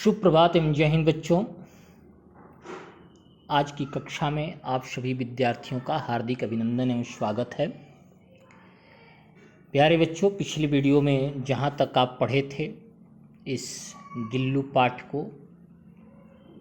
शुभ प्रभात एवं जय हिंद बच्चों। आज की कक्षा में आप सभी विद्यार्थियों का हार्दिक अभिनंदन एवं स्वागत है। प्यारे बच्चों, पिछली वीडियो में जहाँ तक आप पढ़े थे इस गिल्लू पाठ को,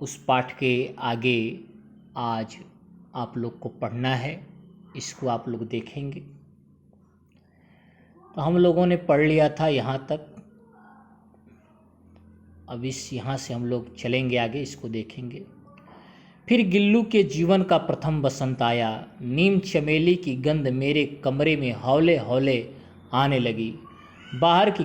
उस पाठ के आगे आज आप लोग को पढ़ना है। इसको आप लोग देखेंगे। तो हम लोगों ने पढ़ लिया था यहाँ तक। अब यहाँ से हम लोग चलेंगे आगे, इसको देखेंगे। फिर गिल्लू के जीवन का प्रथम बसंत आया। नीम चमेली की गंध मेरे कमरे में हौले हौले आने लगी। बाहर की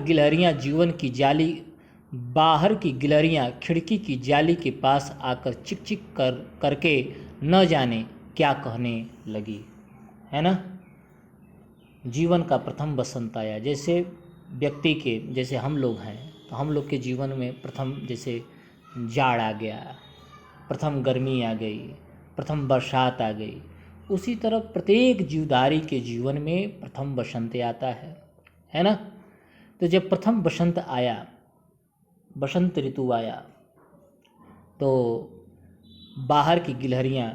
गिलहरियाँ खिड़की की जाली के पास आकर चिक चिक करके न जाने क्या कहने लगी, है ना। जीवन का प्रथम बसंत आया, जैसे व्यक्ति के, जैसे हम लोग हैं तो हम लोग के जीवन में प्रथम जैसे जाड़ आ गया, प्रथम गर्मी आ गई, प्रथम बरसात आ गई, उसी तरह प्रत्येक जीवधारी के जीवन में प्रथम बसंत आता है ना। तो जब प्रथम बसंत आया, बसंत ऋतु आया, तो बाहर की गिलहरियाँ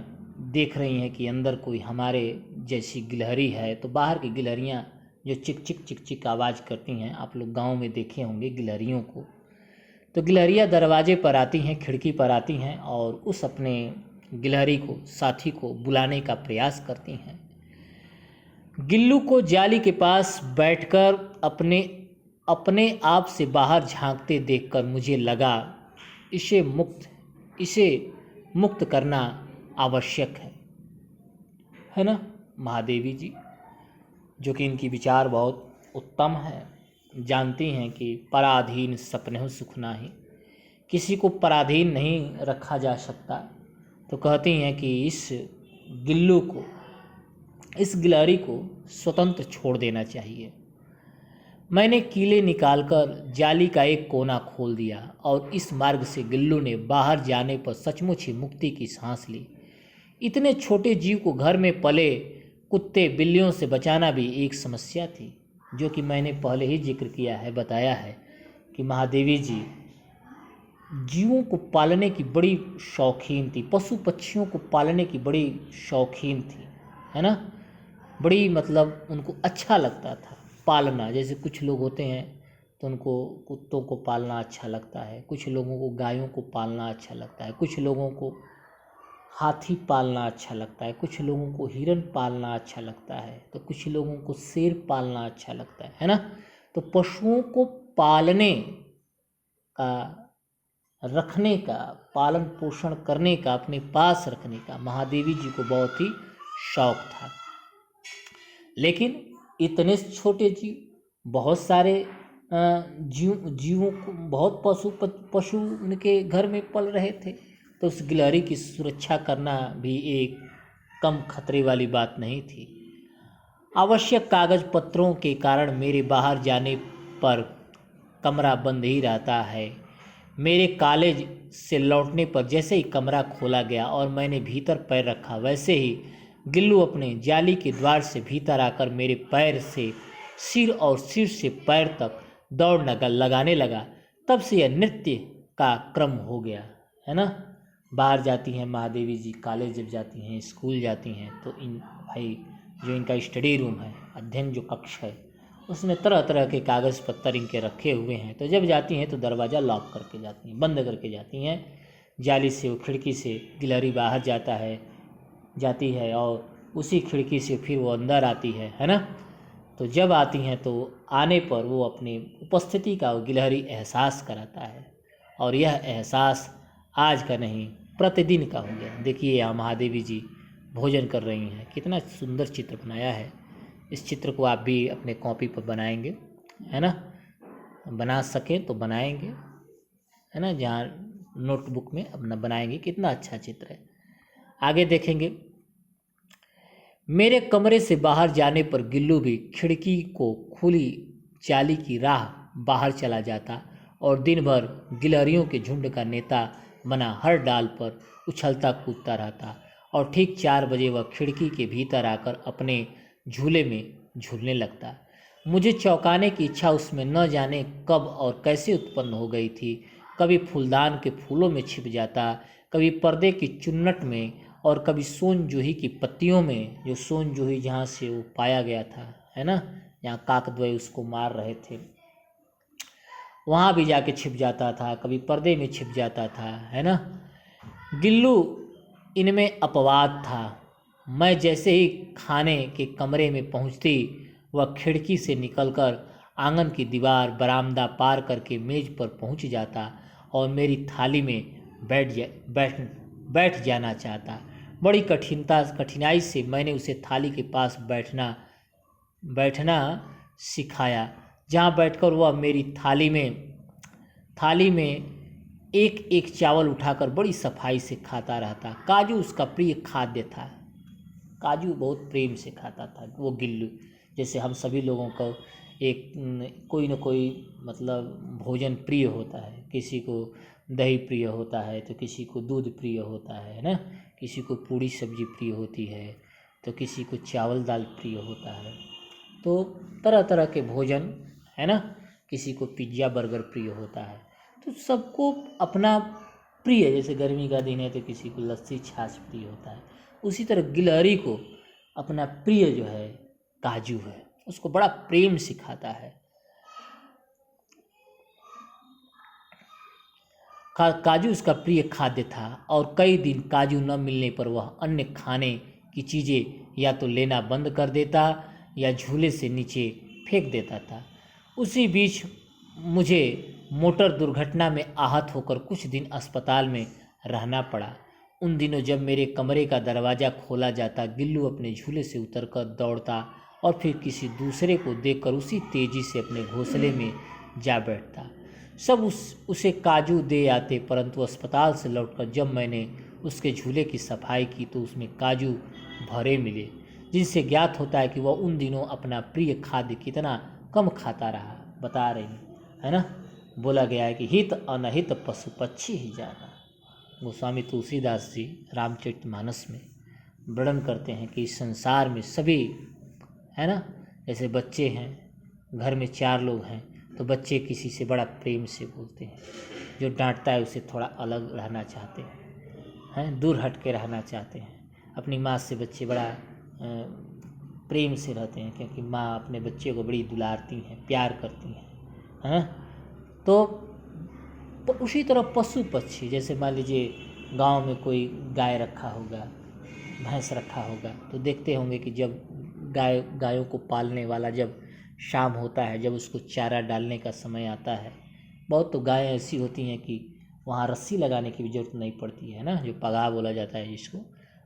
देख रही हैं कि अंदर कोई हमारे जैसी गिलहरी है। तो बाहर की गिलहरियाँ जो चिक चिक चिक चिक आवाज़ करती हैं, आप लोग गांव में देखे होंगे गिलहरियों को। तो गिलहरियाँ दरवाजे पर आती हैं, खिड़की पर आती हैं और उस अपने गिलहरी को, साथी को बुलाने का प्रयास करती हैं। गिल्लू को जाली के पास बैठकर अपने आप से बाहर झांकते देखकर मुझे लगा इसे मुक्त करना आवश्यक है ना। महादेवी जी, जो कि इनकी विचार बहुत उत्तम है, जानती हैं कि पराधीन सपने सुख नाही, किसी को पराधीन नहीं रखा जा सकता। तो कहती हैं कि इस गिल्लू को, इस गिलहरी को स्वतंत्र छोड़ देना चाहिए। मैंने कीले निकालकर जाली का एक कोना खोल दिया और इस मार्ग से गिल्लू ने बाहर जाने पर सचमुच ही मुक्ति की सांस ली। इतने छोटे जीव को घर में पले कुत्ते बिल्लियों से बचाना भी एक समस्या थी, जो कि मैंने पहले ही जिक्र किया है, बताया है कि महादेवी जी जीवों को पालने की बड़ी शौकीन थी, पशु पक्षियों को पालने की बड़ी शौकीन थी, है ना। बड़ी मतलब उनको अच्छा लगता था पालना। जैसे कुछ लोग होते हैं तो उनको कुत्तों को पालना अच्छा लगता है, कुछ लोगों को गायों को पालना अच्छा लगता है, कुछ लोगों को हाथी पालना अच्छा लगता है, कुछ लोगों को हिरन पालना अच्छा लगता है, तो कुछ लोगों को शेर पालना अच्छा लगता है ना। तो पशुओं को पालने का, रखने का, पालन पोषण करने का, अपने पास रखने का महादेवी जी को बहुत ही शौक था। लेकिन इतने छोटे जीव, बहुत सारे जीवों को, बहुत पशु उनके घर में पल रहे थे, तो उस गिलहरी की सुरक्षा करना भी एक कम खतरे वाली बात नहीं थी। आवश्यक कागज पत्रों के कारण मेरे बाहर जाने पर कमरा बंद ही रहता है। मेरे कॉलेज से लौटने पर जैसे ही कमरा खोला गया और मैंने भीतर पैर रखा, वैसे ही गिल्लू अपने जाली के द्वार से भीतर आकर मेरे पैर से सिर और सिर से पैर तक दौड़ लगाने लगा। तब से यह नृत्य का क्रम हो गया, है ना। बाहर जाती हैं महादेवी जी, कॉलेज जब जाती हैं, स्कूल जाती हैं, तो इन भाई जो इनका स्टडी रूम है, अध्ययन जो कक्ष है, उसमें तरह तरह के कागज़ पत्तर इनके रखे हुए हैं। तो जब जाती हैं तो दरवाज़ा लॉक करके जाती हैं, बंद करके जाती हैं। जाली से, वो खिड़की से गिलहरी बाहर जाती है और उसी खिड़की से फिर वो अंदर आती है ना। तो जब आती हैं तो आने पर वो अपनी उपस्थिति का वो गिलहरी एहसास कराता है, और यह एहसास आज का नहीं प्रतिदिन का हो गया। देखिए यहाँ महादेवी जी भोजन कर रही हैं, कितना सुंदर चित्र बनाया है। इस चित्र को आप भी अपने कॉपी पर बनाएंगे, है ना, बना सकें तो बनाएंगे, है ना, जहाँ नोटबुक में अपना बनाएंगे। कितना अच्छा चित्र है। आगे देखेंगे। मेरे कमरे से बाहर जाने पर गिल्लू भी खिड़की को खुली जाली की राह बाहर चला जाता और दिन भर गिलहरियों के झुंड का नेता बना हर डाल पर उछलता कूदता रहता। और ठीक 4 बजे वह खिड़की के भीतर आकर अपने झूले में झूलने लगता। मुझे चौंकाने की इच्छा उसमें न जाने कब और कैसे उत्पन्न हो गई थी। कभी फूलदान के फूलों में छिप जाता, कभी पर्दे की चुन्नट में, और कभी सोन जूही की पत्तियों में, जो सोन जूही जहाँ से वो पाया गया था, है ना, जहाँ काकद्वय उसको मार रहे थे, वहाँ भी जाके छिप जाता था, कभी पर्दे में छिप जाता था, है ना। गिल्लू इनमें अपवाद था। मैं जैसे ही खाने के कमरे में पहुँचती, वह खिड़की से निकलकर आंगन की दीवार, बरामदा पार करके मेज पर पहुँच जाता और मेरी थाली में बैठ जाना चाहता। बड़ी कठिनाई से मैंने उसे थाली के पास बैठना सिखाया, जहाँ बैठकर वह मेरी थाली में एक एक चावल उठाकर बड़ी सफाई से खाता रहता। काजू उसका प्रिय खाद्य था। काजू बहुत प्रेम से खाता था वो गिल्लू। जैसे हम सभी लोगों को एक कोई न कोई मतलब भोजन प्रिय होता है, किसी को दही प्रिय होता है, तो किसी को दूध प्रिय होता है ना, किसी को पूड़ी सब्जी प्रिय होती है, तो किसी को चावल दाल प्रिय होता है। तो तरह तरह के भोजन, है ना, किसी को पिज्ज़ा बर्गर प्रिय होता है। तो सबको अपना प्रिय, जैसे गर्मी का दिन है तो किसी को लस्सी छाछ प्रिय होता है, उसी तरह गिलहरी को अपना प्रिय जो है काजू है, उसको बड़ा प्रेम सिखाता है। काजू उसका प्रिय खाद्य था और कई दिन काजू न मिलने पर वह अन्य खाने की चीज़ें या तो लेना बंद कर देता या झूले से नीचे फेंक देता था। उसी बीच मुझे मोटर दुर्घटना में आहत होकर कुछ दिन अस्पताल में रहना पड़ा। उन दिनों जब मेरे कमरे का दरवाज़ा खोला जाता, गिल्लू अपने झूले से उतरकर दौड़ता और फिर किसी दूसरे को देखकर उसी तेज़ी से अपने घोंसले में जा बैठता। सब उसे काजू दे आते, परंतु अस्पताल से लौटकर जब मैंने उसके झूले की सफाई की तो उसमें काजू भरे मिले, जिनसे ज्ञात होता है कि वह उन दिनों अपना प्रिय खाद्य कितना कम खाता रहा। बता रही है ना, बोला गया है कि हित अनहित पशु पक्षी ही जाना। गोस्वामी तुलसीदास जी रामचरितमानस में वर्णन करते हैं कि इस संसार में सभी, है ना, जैसे बच्चे हैं, घर में 4 लोग हैं तो बच्चे किसी से बड़ा प्रेम से बोलते हैं, जो डांटता है उसे थोड़ा अलग रहना चाहते हैं, दूर हट के रहना चाहते हैं। अपनी माँ से बच्चे बड़ा प्रेम से रहते हैं, क्योंकि माँ अपने बच्चे को बड़ी दुलारती हैं, प्यार करती हैं। तो उसी तरह पशु पक्षी, जैसे मान लीजिए गांव में कोई गाय रखा होगा, भैंस रखा होगा, तो देखते होंगे कि जब गायों को पालने वाला जब शाम होता है, जब उसको चारा डालने का समय आता है, बहुत तो गायें ऐसी होती हैं कि वहाँ रस्सी लगाने की भी जरूरत नहीं पड़ती है ना, जो पगाह बोला जाता है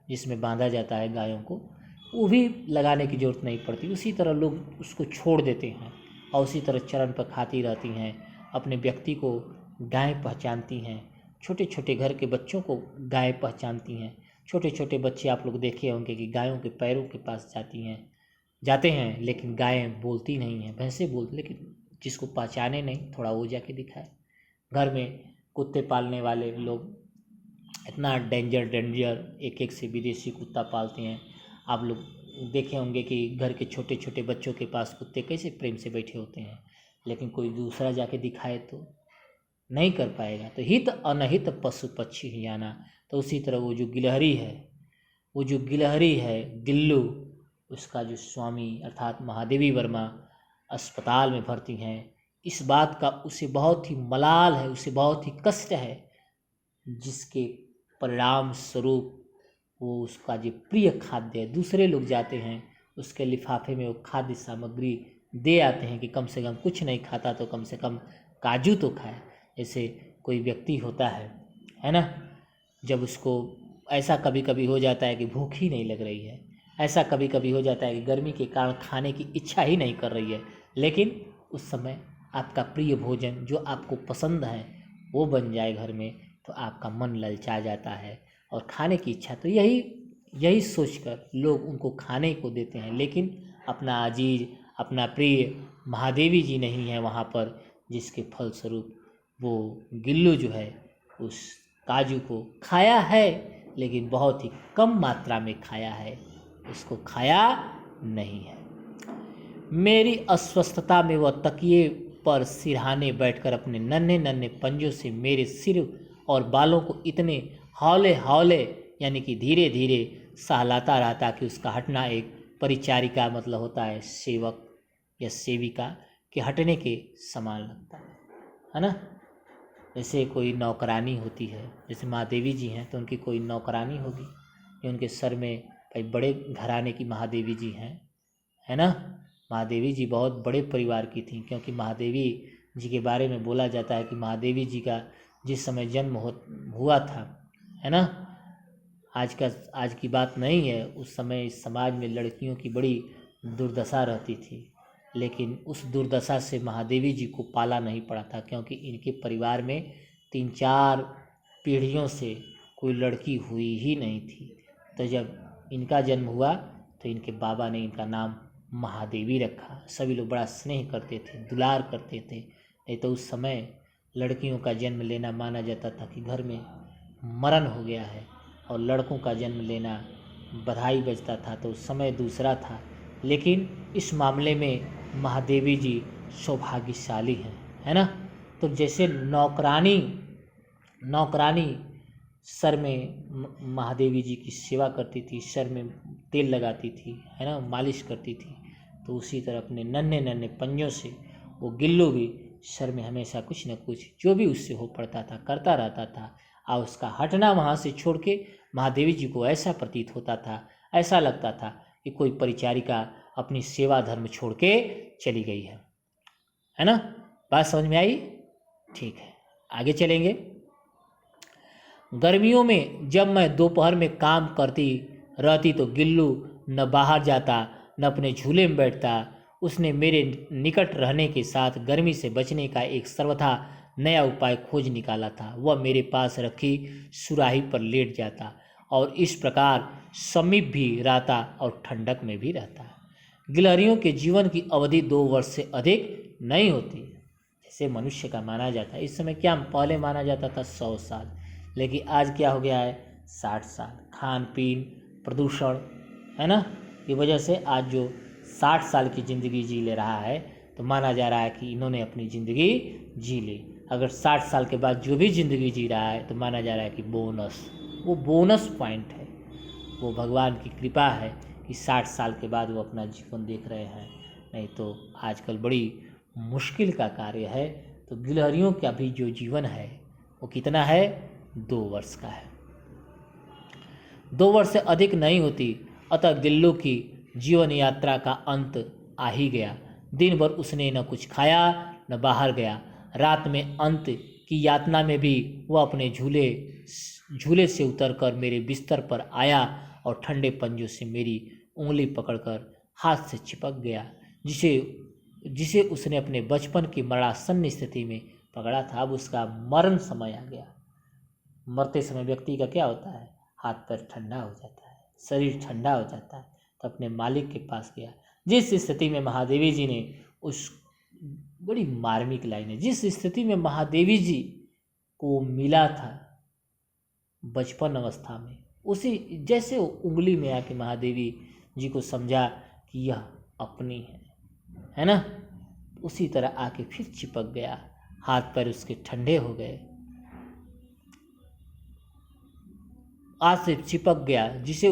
जिसमें बांधा जाता है गायों को, वो भी लगाने की जरूरत नहीं पड़ती। उसी तरह लोग उसको छोड़ देते हैं और उसी तरह चरण पर खाती रहती हैं। अपने व्यक्ति को गाय पहचानती हैं, छोटे छोटे घर के बच्चों को गाय पहचानती हैं। छोटे छोटे बच्चे आप लोग देखे होंगे कि गायों के पैरों के पास जाते हैं, लेकिन गायें बोलती नहीं हैं, भैंसें बोलती, लेकिन जिसको पहचाने नहीं थोड़ा वो जाके दिखाए। घर में कुत्ते पालने वाले लोग इतना डेंजर एक एक से विदेशी कुत्ता पालते हैं। आप लोग देखे होंगे कि घर के छोटे छोटे बच्चों के पास कुत्ते कैसे प्रेम से बैठे होते हैं, लेकिन कोई दूसरा जाके दिखाए तो नहीं कर पाएगा। तो हित अनहित पशु पक्षी ही जाना। तो उसी तरह वो जो गिलहरी है गिल्लू, उसका जो स्वामी अर्थात महादेवी वर्मा अस्पताल में भर्ती हैं, इस बात का उसे बहुत ही मलाल है, उसे बहुत ही कष्ट है, जिसके परिणाम स्वरूप वो उसका जो प्रिय खाद्य है, दूसरे लोग जाते हैं उसके लिफाफे में वो खाद्य सामग्री दे आते हैं कि कम से कम कुछ नहीं खाता तो कम से कम काजू तो खाए। जैसे कोई व्यक्ति होता है ना, जब उसको ऐसा कभी कभी हो जाता है कि भूख ही नहीं लग रही है, ऐसा कभी कभी हो जाता है कि गर्मी के कारण खाने की इच्छा ही नहीं कर रही है, लेकिन उस समय आपका प्रिय भोजन जो आपको पसंद है वो बन जाए घर में, तो आपका मन ललचा जाता है और खाने की इच्छा। तो यही सोचकर लोग उनको खाने को देते हैं, लेकिन अपना अजीज, अपना प्रिय महादेवी जी नहीं है वहाँ पर, जिसके फलस्वरूप वो गिल्लू जो है उस काजू को खाया है, लेकिन बहुत ही कम मात्रा में खाया है, उसको खाया नहीं है। मेरी अस्वस्थता में वह तकिए पर सिरहाने बैठकर अपने नन्हे नन्हे पंजों से मेरे सिर और बालों को इतने हौले हौले यानी कि धीरे धीरे सहलाता रहता कि उसका हटना एक परिचारिका मतलब होता है सेवक या सेविका के हटने के समान लगता है ना। जैसे कोई नौकरानी होती है, जैसे महादेवी जी हैं तो उनकी कोई नौकरानी होगी, ये उनके सर में भाई बड़े घराने की महादेवी जी हैं, है ना। महादेवी जी बहुत बड़े परिवार की थी, क्योंकि महादेवी जी के बारे में बोला जाता है कि महादेवी जी का जिस समय जन्म हुआ था, है ना, आज की बात नहीं है, उस समय इस समाज में लड़कियों की बड़ी दुर्दशा रहती थी, लेकिन उस दुर्दशा से महादेवी जी को पाला नहीं पड़ा था, क्योंकि इनके परिवार में 3-4 पीढ़ियों से कोई लड़की हुई ही नहीं थी। तो जब इनका जन्म हुआ तो इनके बाबा ने इनका नाम महादेवी रखा। सभी लोग बड़ा स्नेह करते थे, दुलार करते थे। नहीं तो उस समय लड़कियों का जन्म लेना माना जाता था कि घर में मरण हो गया है, और लड़कों का जन्म लेना बधाई बजता था, तो उस समय दूसरा था। लेकिन इस मामले में महादेवी जी सौभाग्यशाली हैं, है ना। तो जैसे नौकरानी सर में महादेवी जी की सेवा करती थी, सर में तेल लगाती थी, है ना, मालिश करती थी, तो उसी तरह अपने नन्हे नन्हे पंजों से वो गिल्लू भी सर में हमेशा कुछ न कुछ जो भी उससे हो पड़ता था करता रहता था। और उसका हटना वहाँ से छोड़ के महादेवी जी को ऐसा प्रतीत होता था, ऐसा लगता था कि कोई परिचारिका अपनी सेवा धर्म छोड़ के चली गई है ना। बात समझ में आई? ठीक है, आगे चलेंगे। गर्मियों में जब मैं दोपहर में काम करती रहती तो गिल्लू न बाहर जाता न अपने झूले में बैठता। उसने मेरे निकट रहने के साथ गर्मी से बचने का एक सर्वथा नया उपाय खोज निकाला था। वह मेरे पास रखी सुराही पर लेट जाता और इस प्रकार समीप भी रहता और ठंडक में भी रहता। गिलहरियों के जीवन की अवधि 2 वर्ष से अधिक नहीं होती, जैसे मनुष्य का माना जाता है। इस समय क्या पहले माना जाता था 100 साल, लेकिन आज क्या हो गया है 60 साल। खान पीन प्रदूषण, है ना, की वजह से आज जो 60 साल की ज़िंदगी जी ले रहा है तो माना जा रहा है कि इन्होंने अपनी ज़िंदगी जी ली। अगर 60 साल के बाद जो भी ज़िंदगी जी रहा है तो माना जा रहा है कि वो बोनस पॉइंट है, वो भगवान की कृपा है कि 60 साल के बाद वो अपना जीवन देख रहे हैं। नहीं तो आजकल बड़ी मुश्किल का कार्य है। तो गिलहरियों का भी जो जीवन है वो कितना है, 2 वर्ष का है, 2 वर्ष से अधिक नहीं होती। अतः गिल्लू की जीवन यात्रा का अंत आ ही गया। दिन भर उसने न कुछ खाया न बाहर गया। रात में अंत की यातना में भी वह अपने झूले से उतरकर मेरे बिस्तर पर आया और ठंडे पंजों से मेरी उंगली पकड़कर हाथ से चिपक गया, जिसे उसने अपने बचपन की मरणासन्न स्थिति में पकड़ा था। अब उसका मरण समय आ गया। मरते समय व्यक्ति का क्या होता है, हाथ पैर ठंडा हो जाता है, शरीर ठंडा हो जाता है। तो अपने मालिक के पास गया। जिस स्थिति में महादेवी जी ने उस बड़ी मार्मिक लाइन है, जिस स्थिति में महादेवी जी को मिला था बचपन अवस्था में, उसी जैसे उंगली में आके महादेवी जी को समझा कि यह अपनी है ना, उसी तरह आके फिर चिपक गया। हाथ पैर उसके ठंडे हो गए, आज से चिपक गया जिसे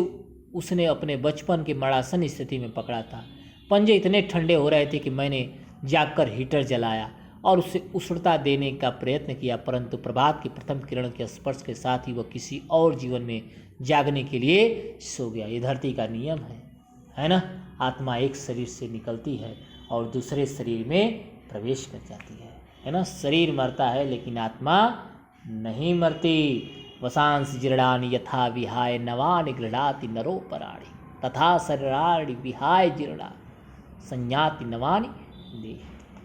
उसने अपने बचपन के मरणासन्न स्थिति में पकड़ा था। पंजे इतने ठंडे हो रहे थे कि मैंने जागकर हीटर जलाया और उसे उष्णता देने का प्रयत्न किया, परंतु प्रभात की प्रथम किरण के स्पर्श के साथ ही वह किसी और जीवन में जागने के लिए सो गया। ये धरती का नियम है ना। आत्मा एक शरीर से निकलती है और दूसरे शरीर में प्रवेश कर जाती है ना। शरीर मरता है लेकिन आत्मा नहीं मरती। वसांस जीर्णानि यथा विहाय नवानि गृह्णाति नरो पराणि तथा शरीराणि विहाय जीर्णा संयाति नवानि देहि,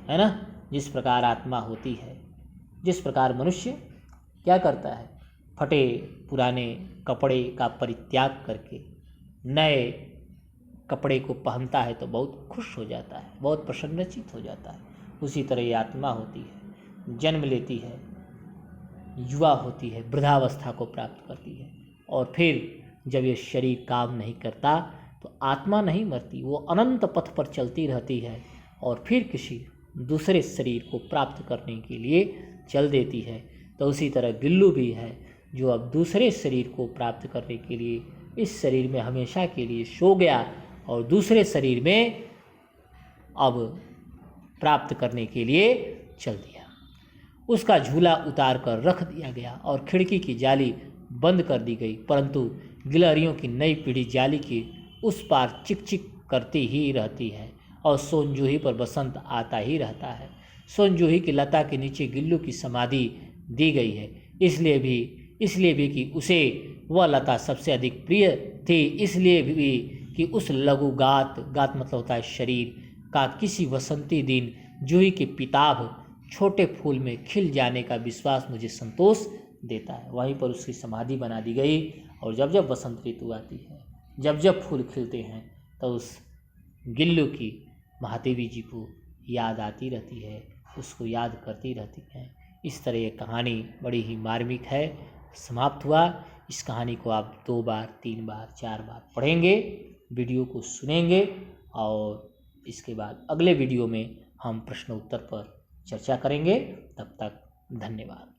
है ना। जिस प्रकार आत्मा होती है, जिस प्रकार मनुष्य क्या करता है, फटे पुराने कपड़े का परित्याग करके नए कपड़े को पहनता है तो बहुत खुश हो जाता है, बहुत प्रसन्नचित्त हो जाता है। उसी तरह ये आत्मा होती है, जन्म लेती है, युवा होती है, वृद्धावस्था को प्राप्त करती है, और फिर जब ये शरीर काम नहीं करता तो आत्मा नहीं मरती, वो अनंत पथ पर चलती रहती है और फिर किसी दूसरे शरीर को प्राप्त करने के लिए चल देती है। तो उसी तरह गिल्लू भी है जो अब दूसरे शरीर को प्राप्त करने के लिए इस शरीर में हमेशा के लिए सो गया और दूसरे शरीर में अब प्राप्त करने के लिए चल दिया। उसका झूला उतार कर रख दिया गया और खिड़की की जाली बंद कर दी गई, परंतु गिलहरियों की नई पीढ़ी जाली की उस पार चिक चिक करती ही रहती है और सोनजूही पर बसंत आता ही रहता है। सोनजूही की लता के नीचे गिल्लू की समाधि दी गई है, इसलिए भी कि उसे वह लता सबसे अधिक प्रिय थी, इसलिए भी कि उस लघु गात मतलब होता है शरीर का किसी वसंती दिन जूही के पिताभ छोटे फूल में खिल जाने का विश्वास मुझे संतोष देता है। वहीं पर उसकी समाधि बना दी गई और जब जब बसंत ऋतु आती है, जब जब फूल खिलते हैं, तो उस गिल्लू की महादेवी जी को याद आती रहती है, उसको याद करती रहती हैं। इस तरह ये कहानी बड़ी ही मार्मिक है। समाप्त हुआ। इस कहानी को आप 2 बार 3 बार 4 बार पढ़ेंगे, वीडियो को सुनेंगे और इसके बाद अगले वीडियो में हम प्रश्न उत्तर पर चर्चा करेंगे। तब तक धन्यवाद।